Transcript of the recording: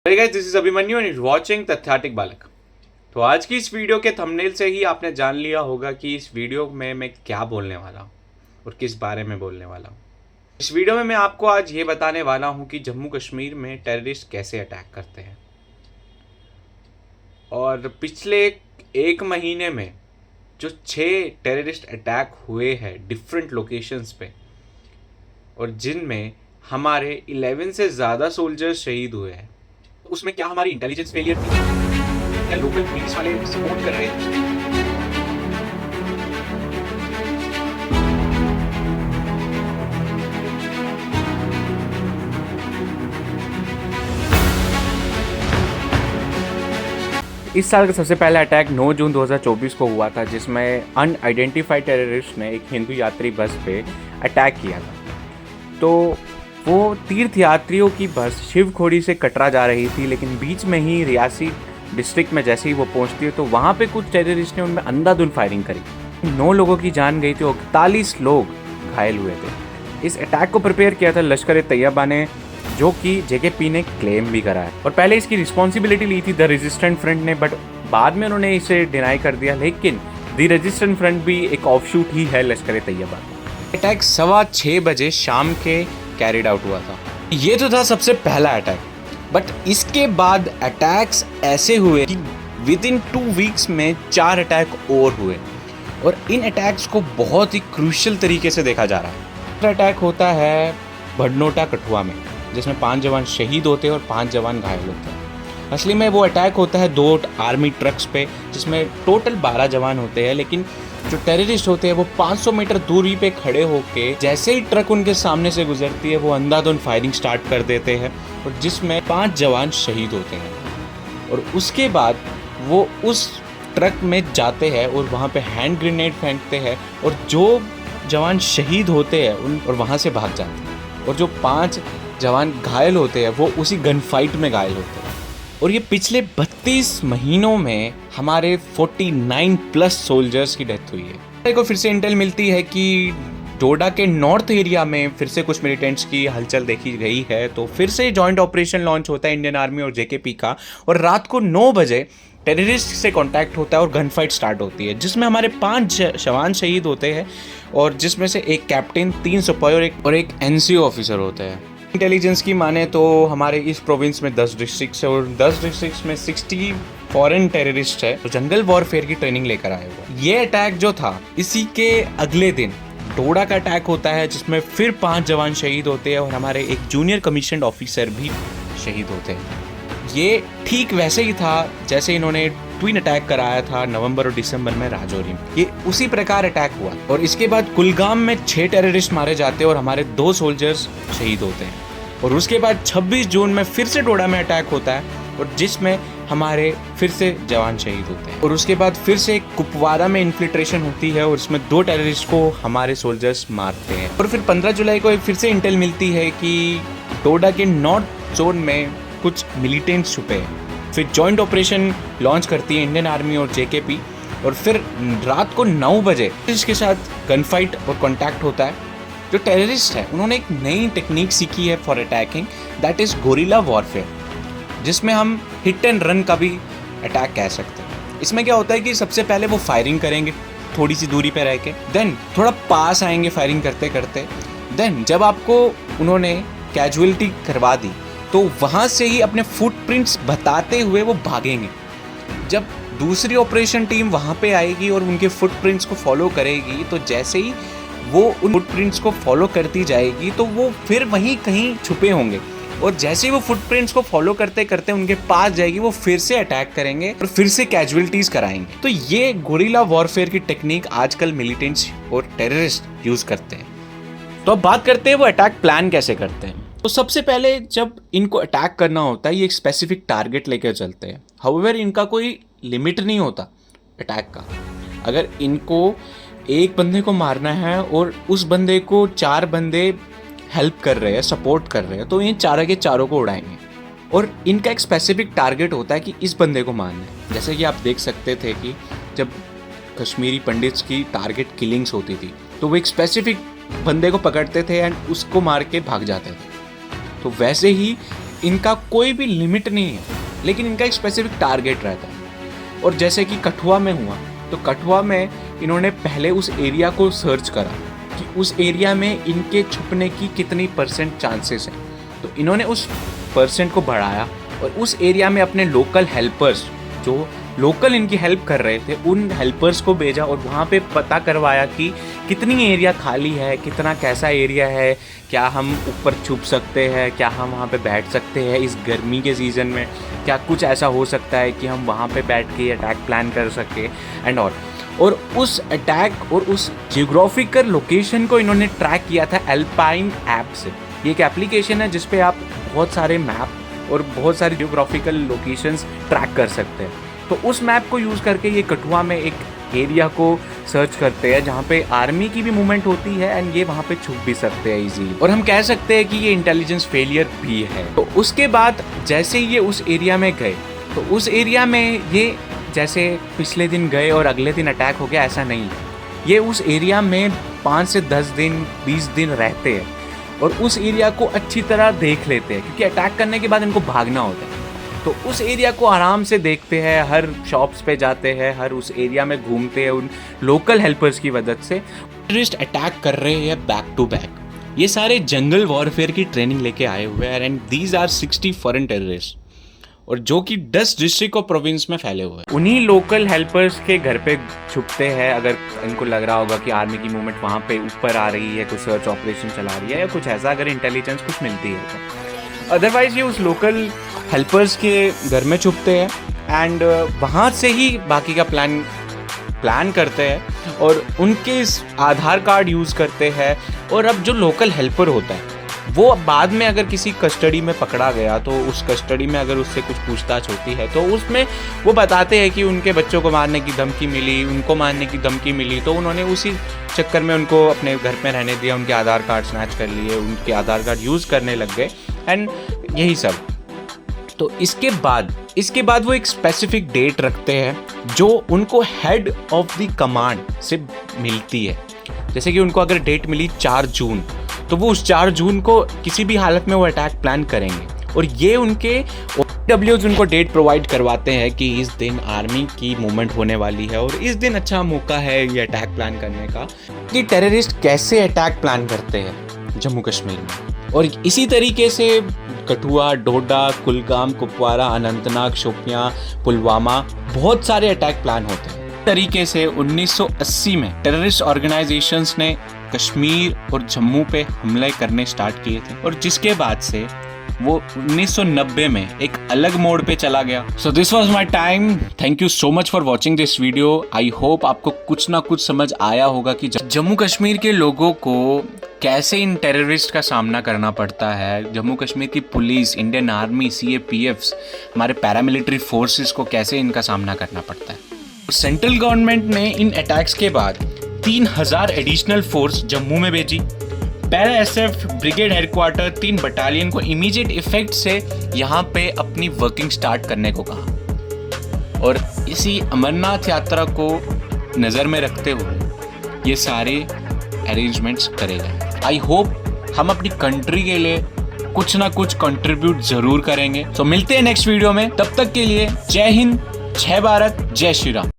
Hey guys, this is Abhimanyu and you're watching तथ्याटिक बालक। तो आज की इस वीडियो के थंबनेल से ही आपने जान लिया होगा कि इस वीडियो में मैं क्या बोलने वाला हूँ और किस बारे में बोलने वाला हूँ। इस वीडियो में मैं आपको आज ये बताने वाला हूँ कि जम्मू कश्मीर में टेररिस्ट कैसे अटैक करते हैं और पिछले एक महीने में जो 6 टेररिस्ट अटैक हुए हैं डिफरेंट लोकेशंस पे और जिनमें हमारे 11 से ज़्यादा सोल्जर्स शहीद हुए हैं, उसमें क्या हमारी इंटेलिजेंस फेलियर थी या लोकल पुलिस वाले सपोर्ट कर रहे थे? इस साल का सबसे पहला अटैक 9 जून 2024 को हुआ था, जिसमें अनआइडेंटिफाइड टेररिस्ट ने एक हिंदू यात्री बस पे अटैक किया था। तो वो तीर्थ यात्रियों की बस शिवखोड़ी से कटरा जा रही थी, लेकिन बीच में ही रियासी डिस्ट्रिक्ट में जैसे ही वो पहुंचती है तो वहाँ पे कुछ टेररिस्ट ने उनमें अंधाधुंध फायरिंग करी। 9 लोगों की जान गई थी और 41 लोग घायल हुए थे। इस अटैक को प्रिपेयर किया था लश्कर ए तैयबा ने, जो कि जेकेपी ने क्लेम भी करा है और पहले इसकी रिस्पॉन्सिबिलिटी ली थी द रेजिस्टेंट फ्रंट ने, बट बाद में उन्होंने इसे डिनाई कर दिया। लेकिन द रेजिस्टेंट फ्रंट भी एक ऑफशूट ही है लश्कर ए तैयबा। अटैक 6:15 बजे शाम के कैरिड आउट हुआ था। ये तो था सबसे पहला अटैक, बट इसके बाद अटैक्स ऐसे हुए कि विद इन 2 वीक्स में 4 अटैक और हुए और इन अटैक्स को बहुत ही क्रूशियल तरीके से देखा जा रहा है। अटैक होता है भडनोटा कठुआ में, जिसमें 5 जवान शहीद होते हैं और 5 जवान घायल होते हैं। असली में वो अटैक होता है 2 आर्मी ट्रक्स पे, जिसमें टोटल 12 जवान होते हैं, लेकिन जो टेररिस्ट होते हैं वो 500 मीटर दूरी पे खड़े होके जैसे ही ट्रक उनके सामने से गुजरती है वो अंधाधुंध फायरिंग स्टार्ट कर देते हैं और जिसमें 5 जवान शहीद होते हैं। और उसके बाद वो उस ट्रक में जाते हैं और वहाँ पे हैंड ग्रेनेड फेंकते हैं और जो जवान शहीद होते हैं उन और वहाँ से भाग जाते हैं और जो 5 जवान घायल होते हैं वो उसी गन फाइट में घायल होते हैं। और ये पिछले 32 महीनों में हमारे 49 प्लस सोल्जर्स की डेथ हुई है। मेरे को फिर से इंटेल मिलती है कि डोडा के नॉर्थ एरिया में फिर से कुछ मिलिटेंट्स की हलचल देखी गई है, तो फिर से जॉइंट ऑपरेशन लॉन्च होता है इंडियन आर्मी और जेकेपी का, और रात को 9 बजे टेररिस्ट से कांटेक्ट होता है और गन फाइट स्टार्ट होती है, जिसमें हमारे 5 जवान शहीद होते हैं और जिसमें से एक कैप्टन, 3 सिपाही और एक एनसीओ ऑफिसर होता है। इंटेलिजेंस की माने तो हमारे इस प्रोविंस में 10 डिस्ट्रिक्ट्स है और 10 डिस्ट्रिक्ट्स में 60 फॉरेन टेररिस्ट है तो जंगल वॉरफेयर की ट्रेनिंग लेकर आए हुए। ये अटैक जो था, इसी के अगले दिन डोडा का अटैक होता है, जिसमें फिर 5 जवान शहीद होते हैं और हमारे एक जूनियर कमीशन्ड ऑफिसर भी शहीद होते हैं। ये ठीक वैसे ही था जैसे इन्होंने ट्विन अटैक कराया था नवंबर और दिसंबर में राजौरी में। ये उसी प्रकार अटैक हुआ और इसके बाद कुलगाम में 6 टेररिस्ट मारे जाते हैं और हमारे 2 सोल्जर्स शहीद होते हैं। और उसके बाद 26 जून में फिर से डोडा में अटैक होता है और जिसमें हमारे फिर से जवान शहीद होते हैं। और उसके बाद फिर से कुपवाड़ा में इन्फिल्ट्रेशन होती है और इसमें 2 टेररिस्ट को हमारे सोल्जर्स मारते हैं। और फिर 15 जुलाई को फिर से इंटेल मिलती है कि डोडा के नॉर्थ जोन में कुछ मिलिटेंट्स छुपे हैं। फिर जॉइंट ऑपरेशन लॉन्च करती है इंडियन आर्मी और जेकेपी और फिर रात को 9 बजे इसके साथ गन फाइट और कॉन्टैक्ट होता है। जो टेररिस्ट है उन्होंने एक नई टेक्निक सीखी है for attacking, that is guerrilla warfare, जिसमें हम हिट एंड रन का भी अटैक कह सकते हैं। इसमें क्या होता है कि सबसे पहले वो फायरिंग करेंगे थोड़ी सी दूरी पे रह के, देन थोड़ा पास आएंगे फायरिंग करते करते, देन जब आपको उन्होंने कैजुअलिटी करवा दी तो वहाँ से ही अपने फुटप्रिंट्स बताते हुए वो भागेंगे। जब दूसरी ऑपरेशन टीम वहाँ पे आएगी और उनके फुटप्रिंट्स को फॉलो करेगी तो जैसे ही वो उन फुटप्रिंट्स को फॉलो करती जाएगी तो वो फिर वहीं कहीं छुपे होंगे और जैसे ही वो फुटप्रिंट्स को फॉलो करते करते उनके पास जाएगी वो फिर से अटैक करेंगे और फिर से कैजुअलिटीज कराएंगे। तो ये गोरिल्ला वॉरफेयर की टेक्निक आजकल मिलिटेंट्स और टेररिस्ट यूज करते हैं। तो अब बात करते हैं वो अटैक प्लान कैसे करते हैं। तो सबसे पहले जब इनको अटैक करना होता है ये एक स्पेसिफिक टारगेट लेकर चलते हैं। हाउएवर इनका कोई लिमिट नहीं होता अटैक का। अगर इनको एक बंदे को मारना है और उस बंदे को 4 बंदे हेल्प कर रहे हैं, सपोर्ट कर रहे हैं, तो ये चारों के चारों को उड़ाएंगे और इनका एक स्पेसिफिक टारगेट होता है कि इस बंदे को मारना है। जैसे कि आप देख सकते थे कि जब कश्मीरी पंडित्स की टारगेट किलिंग्स होती थी तो वो एक स्पेसिफिक बंदे को पकड़ते थे एंड उसको मार के भाग जाते थे। तो वैसे ही इनका कोई भी लिमिट नहीं है, लेकिन इनका एक स्पेसिफिक टारगेट रहता है। और जैसे कि कठुआ में हुआ, तो कठुआ में इन्होंने पहले उस एरिया को सर्च करा कि उस एरिया में इनके छुपने की कितनी % चांसेस हैं। तो इन्होंने उस % को बढ़ाया और उस एरिया में अपने लोकल हेल्पर्स, जो लोकल इनकी हेल्प कर रहे थे, उन हेल्पर्स को भेजा और वहाँ पे पता करवाया कि कितनी एरिया खाली है, कितना कैसा एरिया है, क्या हम ऊपर छुप सकते हैं, क्या हम वहाँ पे बैठ सकते हैं इस गर्मी के सीज़न में, क्या कुछ ऐसा हो सकता है कि हम वहाँ पे बैठ के अटैक प्लान कर सके एंड और उस अटैक और उस जियोग्राफिकल लोकेशन को इन्होंने ट्रैक किया था एल्पाइन ऐप से। ये एक एप्लीकेशन है जिस पे आप बहुत सारे मैप और बहुत सारी जियोग्राफिकल लोकेशंस ट्रैक कर सकते हैं। तो उस मैप को यूज़ करके ये कठुआ में एक एरिया को सर्च करते हैं जहाँ पे आर्मी की भी मूवमेंट होती है एंड ये वहाँ पे छुप भी सकते हैं इजीली। और हम कह सकते हैं कि ये इंटेलिजेंस फेलियर भी है। तो उसके बाद जैसे ये उस एरिया में गए, तो उस एरिया में ये जैसे पिछले दिन गए और अगले दिन अटैक हो गया, ऐसा नहीं है। ये उस एरिया में 5 से 10 दिन 20 दिन रहते हैं और उस एरिया को अच्छी तरह देख लेते हैं, क्योंकि अटैक करने के बाद इनको भागना होता है। तो उस एरिया को आराम से देखते हैं, हर शॉप्स पे जाते हैं, हर उस एरिया में घूमते हैं उन लोकल हेल्पर्स की मदद से। टेररिस्ट अटैक कर रहे हैं बैक टू बैक। ये सारे जंगल वॉरफेयर की ट्रेनिंग लेके आए हुए हैं and these are 60 foreign terrorist, और जो कि 10 डिस्ट्रिक्ट और प्रोविंस में फैले हुए हैं। उन्हीं लोकल हेल्पर्स के घर पे छुपते हैं अगर इनको लग रहा होगा कि आर्मी की मूवमेंट वहाँ पे ऊपर आ रही है, कुछ सर्च ऑपरेशन चला रही है या कुछ ऐसा, अगर इंटेलिजेंस कुछ मिलती है तो। अदरवाइज ये उस लोकल हेल्पर्स के घर में छुपते हैं एंड वहाँ से ही बाकी का प्लान करते हैं और उनके आधार कार्ड यूज़ करते हैं। और अब जो लोकल हेल्पर होता है वो बाद में अगर किसी कस्टडी में पकड़ा गया, तो उस कस्टडी में अगर उससे कुछ पूछताछ होती है तो उसमें वो बताते हैं कि उनके बच्चों को मारने की धमकी मिली, उनको मारने की धमकी मिली, तो उन्होंने उसी चक्कर में उनको अपने घर में रहने दिया, उनके आधार कार्ड स्नैच कर लिए, उनके आधार कार्ड यूज़ करने लग गए एंड यही सब। तो इसके बाद वो एक स्पेसिफिक डेट रखते हैं जो उनको हेड ऑफ द कमांड से मिलती है। जैसे कि उनको अगर डेट मिली 4 जून, तो वो उस 4 जून को किसी भी हालत में वो अटैक प्लान करेंगे और ये उनके OPWs उनको डेट प्रोवाइड करवाते हैं कि इस दिन आर्मी की मूवमेंट होने वाली है और इस दिन अच्छा मौका है ये अटैक प्लान करने का। कि टेररिस्ट कैसे अटैक प्लान करते हैं जम्मू कश्मीर में, और इसी तरीके से कठुआ, डोडा, कुलगाम, कुपवारा, अनंतनाग, शोपियां, पुलवामा, बहुत सारे अटैक प्लान होते हैं। तरीके से 1980 में टेररिस्ट ऑर्गेनाइजेशंस ने कश्मीर और जम्मू पे हमले करने स्टार्ट किए थे और जिसके बाद से वो 1990 में एक अलग मोड पे चला गया। So this was my time. Thank you so much for watching this video. I hope आपको कुछ ना कुछ समझ आया होगा कि जम्मू कश्मीर के लोगों को कैसे इन टेररिस्ट का सामना करना पड़ता है, जम्मू कश्मीर की पुलिस, इंडियन आर्मी, CAPFs, हमारे पैरामिलिट्री फोर्सेस को कैसे इनका सामना करना पड़ता है। सेंट्रल गवर्नमेंट ने इन अटैक्स के बाद 3000 एडिशनल फोर्स जम्मू में भेजी। Para SF brigade headquarter 3 battalion को इमीडिएट इफेक्ट से यहाँ पे अपनी वर्किंग स्टार्ट करने को कहा और इसी अमरनाथ यात्रा को नज़र में रखते हुए ये सारे अरेंजमेंट्स करे गए। आई होप हम अपनी कंट्री के लिए कुछ ना कुछ कंट्रीब्यूट जरूर करेंगे। तो मिलते हैं नेक्स्ट वीडियो में, तब तक के लिए जय हिंद, जय भारत, जय श्री राम।